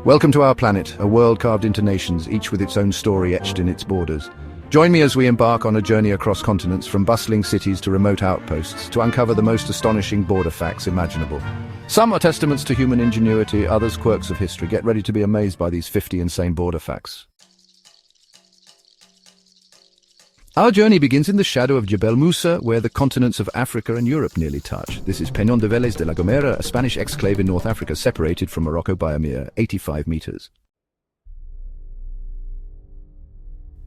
Welcome to our planet, a world carved into nations, each with its own story etched in its borders. Join me as we embark on a journey across continents, from bustling cities to remote outposts, to uncover the most astonishing border facts imaginable. Some are testaments to human ingenuity, others quirks of history. Get ready to be amazed by these 50 insane border facts. Our journey begins in the shadow of Jebel Musa, where the continents of Africa and Europe nearly touch. This is Peñón de Vélez de la Gomera, a Spanish exclave in North Africa separated from Morocco by a mere 85 meters.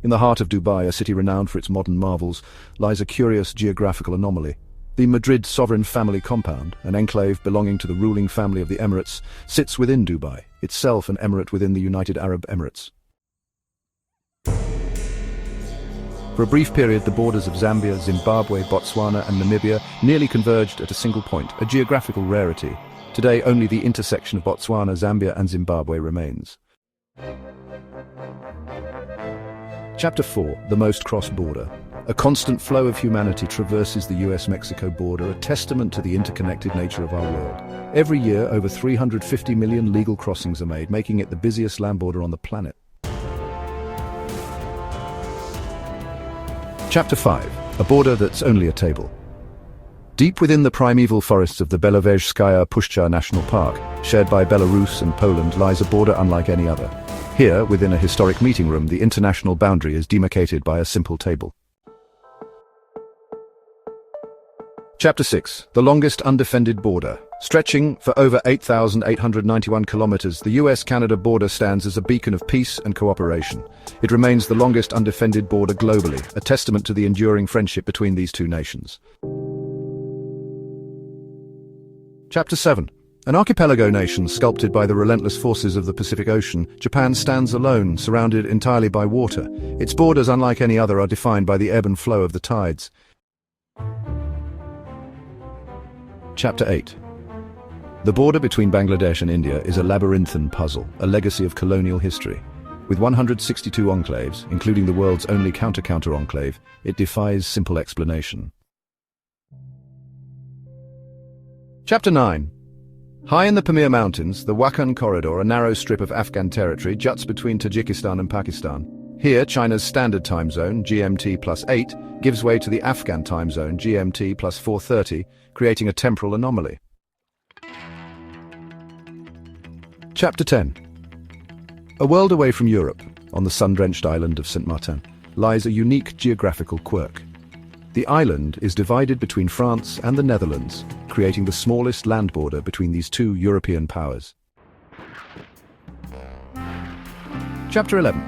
In the heart of Dubai, a city renowned for its modern marvels, lies a curious geographical anomaly. The Madrid sovereign family compound, an enclave belonging to the ruling family of the Emirates, sits within Dubai, itself an emirate within the United Arab Emirates. For a brief period, the borders of Zambia, Zimbabwe, Botswana and Namibia nearly converged at a single point, a geographical rarity. Today, only the intersection of Botswana, Zambia and Zimbabwe remains. Chapter 4. The most cross-border. A constant flow of humanity traverses the US-Mexico border, a testament to the interconnected nature of our world. Every year, over 350 million legal crossings are made, making it the busiest land border on the planet. Chapter 5. A border that's only a table. Deep within the primeval forests of the Belowejskaya Puszcza National Park, shared by Belarus and Poland, lies a border unlike any other. Here, within a historic meeting room, the international boundary is demarcated by a simple table. Chapter 6. The longest undefended border. Stretching for over 8,891 kilometers, the US-Canada border stands as a beacon of peace and cooperation. It remains the longest undefended border globally, a testament to the enduring friendship between these two nations. Chapter 7. An archipelago nation sculpted by the relentless forces of the Pacific Ocean, Japan stands alone, surrounded entirely by water. Its borders, unlike any other, are defined by the ebb and flow of the tides. Chapter 8. The border between Bangladesh and India is a labyrinthine puzzle, a legacy of colonial history. With 162 enclaves, including the world's only counter-counter enclave, it defies simple explanation. Chapter 9. High in the Pamir Mountains, the Wakhan Corridor, a narrow strip of Afghan territory, juts between Tajikistan and Pakistan. Here, China's standard time zone, GMT +8, gives way to the Afghan time zone, GMT +430, creating a temporal anomaly. Chapter 10. A world away from Europe, on the sun-drenched island of Saint Martin, lies a unique geographical quirk. The island is divided between France and the Netherlands, creating the smallest land border between these two European powers. Chapter 11.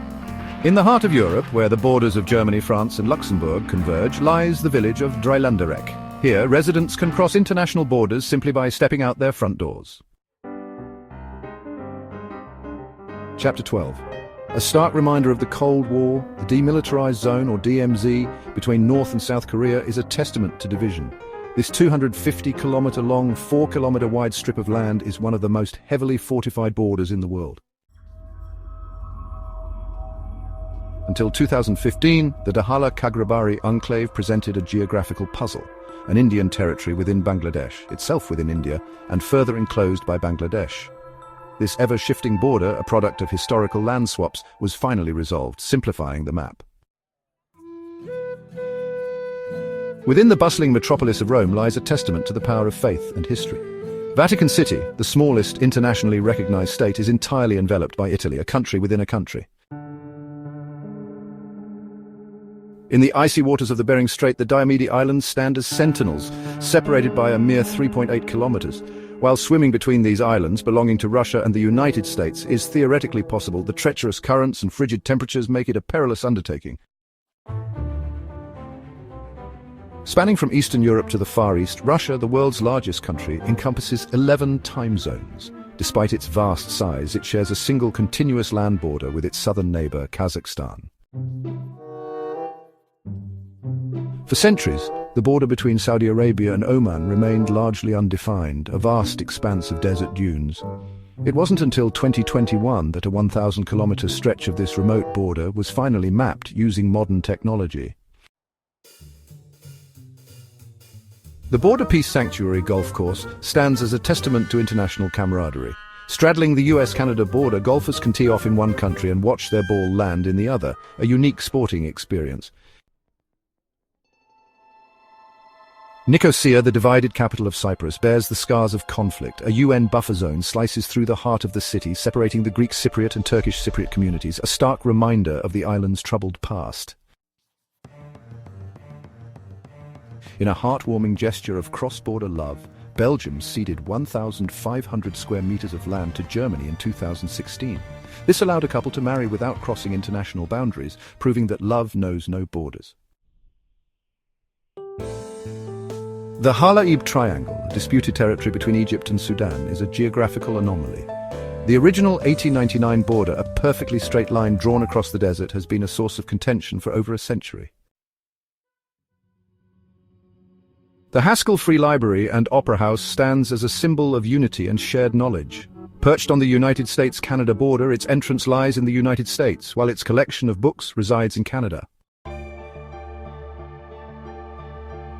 In the heart of Europe, where the borders of Germany, France and Luxembourg converge, lies the village of Dreilanderek. Here, residents can cross international borders simply by stepping out their front doors. Chapter 12. A stark reminder of the Cold War, the demilitarized zone, or DMZ, between North and South Korea is a testament to division. This 250-kilometer-long, 4-kilometer-wide strip of land is one of the most heavily fortified borders in the world. Until 2015, the Dahala Kagrabari enclave presented a geographical puzzle, an Indian territory within Bangladesh, itself within India, and further enclosed by Bangladesh. This ever-shifting border, a product of historical land swaps, was finally resolved, simplifying the map. Within the bustling metropolis of Rome lies a testament to the power of faith and history. Vatican City, the smallest internationally recognized state, is entirely enveloped by Italy, a country within a country. In the icy waters of the Bering Strait, the Diomede Islands stand as sentinels, separated by a mere 3.8 kilometers. While swimming between these islands, belonging to Russia and the United States, is theoretically possible, the treacherous currents and frigid temperatures make it a perilous undertaking. Spanning from Eastern Europe to the Far East, Russia, the world's largest country, encompasses 11 time zones. Despite its vast size, it shares a single continuous land border with its southern neighbor, Kazakhstan. For centuries, the border between Saudi Arabia and Oman remained largely undefined, a vast expanse of desert dunes. It wasn't until 2021 that a 1,000-kilometer stretch of this remote border was finally mapped using modern technology. The Border Peace Sanctuary golf course stands as a testament to international camaraderie. Straddling the US-Canada border, golfers can tee off in one country and watch their ball land in the other, a unique sporting experience. Nicosia, the divided capital of Cyprus, bears the scars of conflict. A UN buffer zone slices through the heart of the city, separating the Greek Cypriot and Turkish Cypriot communities, a stark reminder of the island's troubled past. In a heartwarming gesture of cross-border love, Belgium ceded 1,500 square meters of land to Germany in 2016. This allowed a couple to marry without crossing international boundaries, proving that love knows no borders. The Halaib Triangle, a disputed territory between Egypt and Sudan, is a geographical anomaly. The original 1899 border, a perfectly straight line drawn across the desert, has been a source of contention for over a century. The Haskell Free Library and Opera House stands as a symbol of unity and shared knowledge. Perched on the United States-Canada border, its entrance lies in the United States, while its collection of books resides in Canada.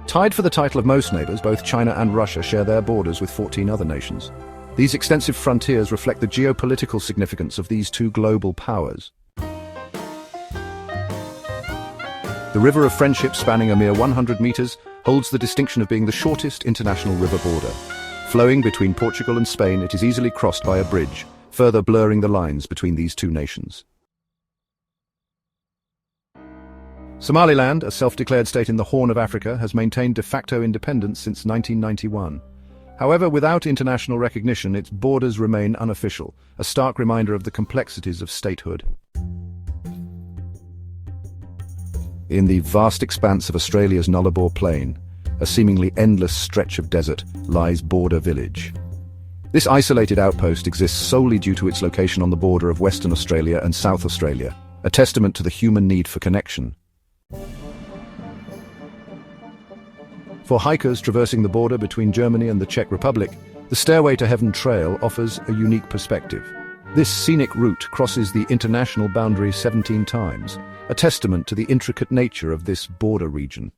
Tied for the title of most neighbors, both China and Russia share their borders with 14 other nations. These extensive frontiers reflect the geopolitical significance of these two global powers. The River of Friendship, spanning a mere 100 meters, holds the distinction of being the shortest international river border. Flowing between Portugal and Spain, it is easily crossed by a bridge, further blurring the lines between these two nations. Somaliland, a self-declared state in the Horn of Africa, has maintained de facto independence since 1991. However, without international recognition, its borders remain unofficial, a stark reminder of the complexities of statehood. In the vast expanse of Australia's Nullarbor Plain, a seemingly endless stretch of desert, lies Border Village. This isolated outpost exists solely due to its location on the border of Western Australia and South Australia, a testament to the human need for connection. For hikers traversing the border between Germany and the Czech Republic, the Stairway to Heaven Trail offers a unique perspective. This scenic route crosses the international boundary 17 times, a testament to the intricate nature of this border region.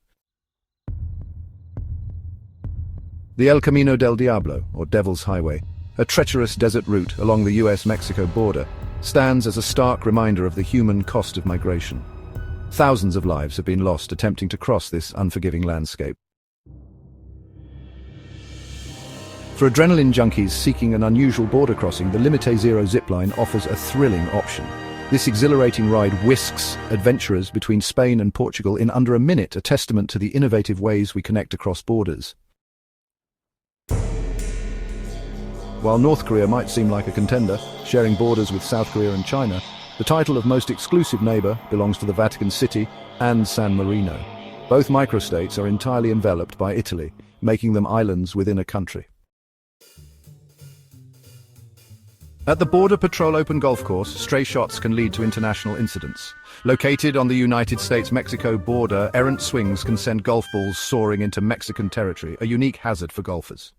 The El Camino del Diablo, or Devil's Highway, a treacherous desert route along the US-Mexico border, stands as a stark reminder of the human cost of migration. Thousands of lives have been lost attempting to cross this unforgiving landscape. For adrenaline junkies seeking an unusual border crossing, the Limite Zero zipline offers a thrilling option. This exhilarating ride whisks adventurers between Spain and Portugal in under a minute, a testament to the innovative ways we connect across borders. While North Korea might seem like a contender, sharing borders with South Korea and China, the title of most exclusive neighbor belongs to the Vatican City and San Marino. Both microstates are entirely enveloped by Italy, making them islands within a country. At the Border Patrol Open Golf Course, stray shots can lead to international incidents. Located on the United States-Mexico border, errant swings can send golf balls soaring into Mexican territory, a unique hazard for golfers.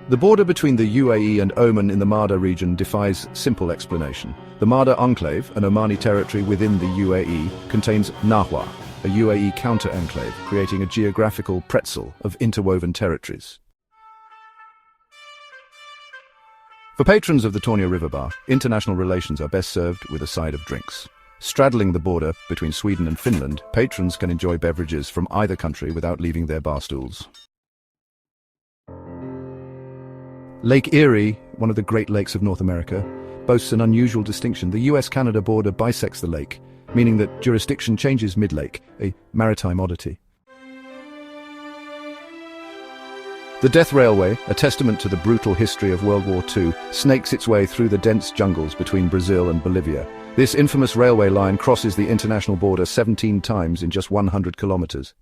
The border between the UAE and Oman in the Marda region defies simple explanation. The Marda Enclave, an Omani territory within the UAE, contains Nahwa, a UAE counter-enclave, creating a geographical pretzel of interwoven territories. For patrons of the Tornio River Bar, international relations are best served with a side of drinks. Straddling the border between Sweden and Finland, patrons can enjoy beverages from either country without leaving their bar stools. Lake Erie, one of the Great Lakes of North America, boasts an unusual distinction. The US-Canada border bisects the lake, meaning that jurisdiction changes mid-lake, a maritime oddity. The Death Railway, a testament to the brutal history of World War II, snakes its way through the dense jungles between Brazil and Bolivia. This infamous railway line crosses the international border 17 times in just 100 kilometers.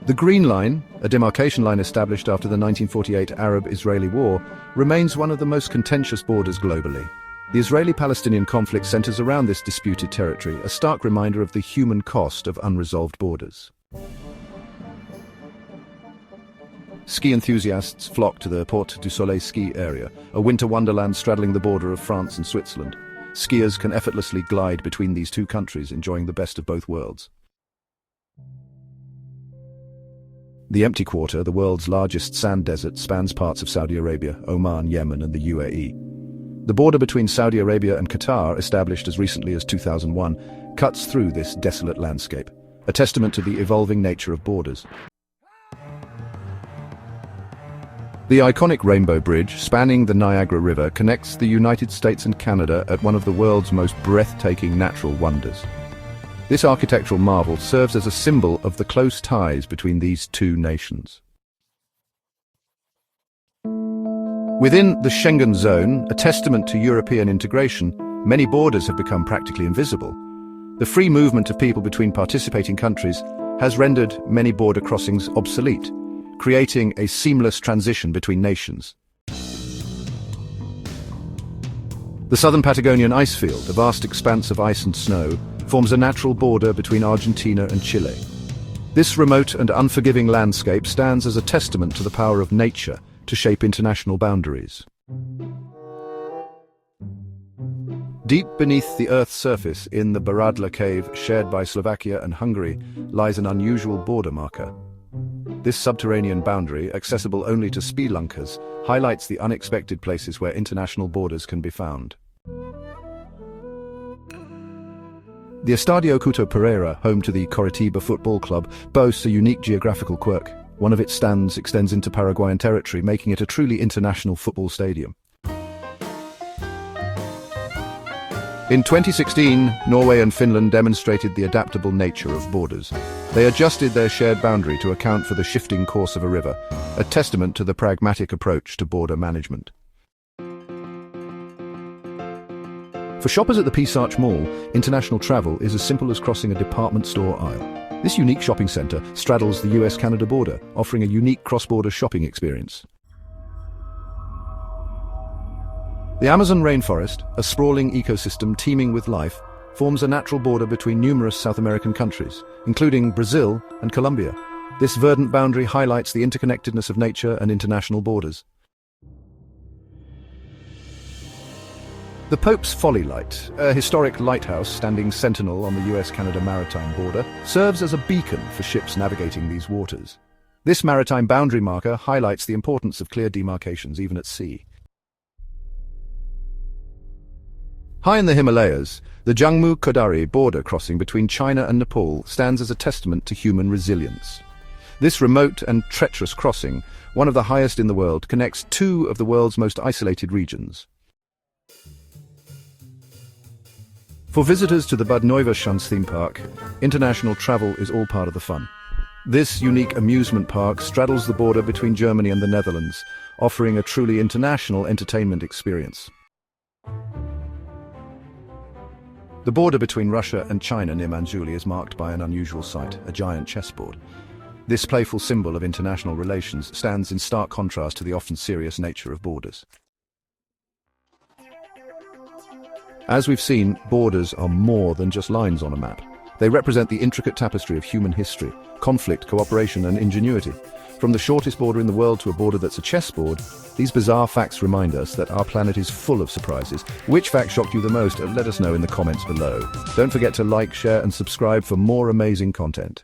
The Green Line, a demarcation line established after the 1948 Arab-Israeli War, remains one of the most contentious borders globally. The Israeli-Palestinian conflict centers around this disputed territory, a stark reminder of the human cost of unresolved borders. Ski enthusiasts flock to the Porte du Soleil ski area, a winter wonderland straddling the border of France and Switzerland. Skiers can effortlessly glide between these two countries, enjoying the best of both worlds. The Empty Quarter, the world's largest sand desert, spans parts of Saudi Arabia, Oman, Yemen, and the UAE. The border between Saudi Arabia and Qatar, established as recently as 2001, cuts through this desolate landscape, a testament to the evolving nature of borders. The iconic Rainbow Bridge, spanning the Niagara River, connects the United States and Canada at one of the world's most breathtaking natural wonders. This architectural marvel serves as a symbol of the close ties between these two nations. Within the Schengen zone, a testament to European integration, many borders have become practically invisible. The free movement of people between participating countries has rendered many border crossings obsolete, creating a seamless transition between nations. The southern Patagonian ice field, a vast expanse of ice and snow, forms a natural border between Argentina and Chile. This remote and unforgiving landscape stands as a testament to the power of nature to shape international boundaries. Deep beneath the Earth's surface, in the Baradla cave shared by Slovakia and Hungary, lies an unusual border marker. This subterranean boundary, accessible only to spelunkers, highlights the unexpected places where international borders can be found. The Estadio Couto Pereira, home to the Coritiba Football Club, boasts a unique geographical quirk. One of its stands extends into Paraguayan territory, making it a truly international football stadium. In 2016, Norway and Finland demonstrated the adaptable nature of borders. They adjusted their shared boundary to account for the shifting course of a river, a testament to the pragmatic approach to border management. For shoppers at the Peace Arch Mall, international travel is as simple as crossing a department store aisle. This unique shopping center straddles the US-Canada border, offering a unique cross-border shopping experience. The Amazon rainforest, a sprawling ecosystem teeming with life, forms a natural border between numerous South American countries, including Brazil and Colombia. This verdant boundary highlights the interconnectedness of nature and international borders. The Pope's Folly Light, a historic lighthouse standing sentinel on the US-Canada maritime border, serves as a beacon for ships navigating these waters. This maritime boundary marker highlights the importance of clear demarcations even at sea. High in the Himalayas, the Jangmu Kodari border crossing between China and Nepal stands as a testament to human resilience. This remote and treacherous crossing, one of the highest in the world, connects two of the world's most isolated regions. For visitors to the Bad Neuwerschans theme park, international travel is all part of the fun. This unique amusement park straddles the border between Germany and the Netherlands, offering a truly international entertainment experience. The border between Russia and China near Manzhouli is marked by an unusual sight, a giant chessboard. This playful symbol of international relations stands in stark contrast to the often serious nature of borders. As we've seen, borders are more than just lines on a map. They represent the intricate tapestry of human history, conflict, cooperation, and ingenuity. From the shortest border in the world to a border that's a chessboard, these bizarre facts remind us that our planet is full of surprises. Which fact shocked you the most? Let us know in the comments below. Don't forget to like, share, and subscribe for more amazing content.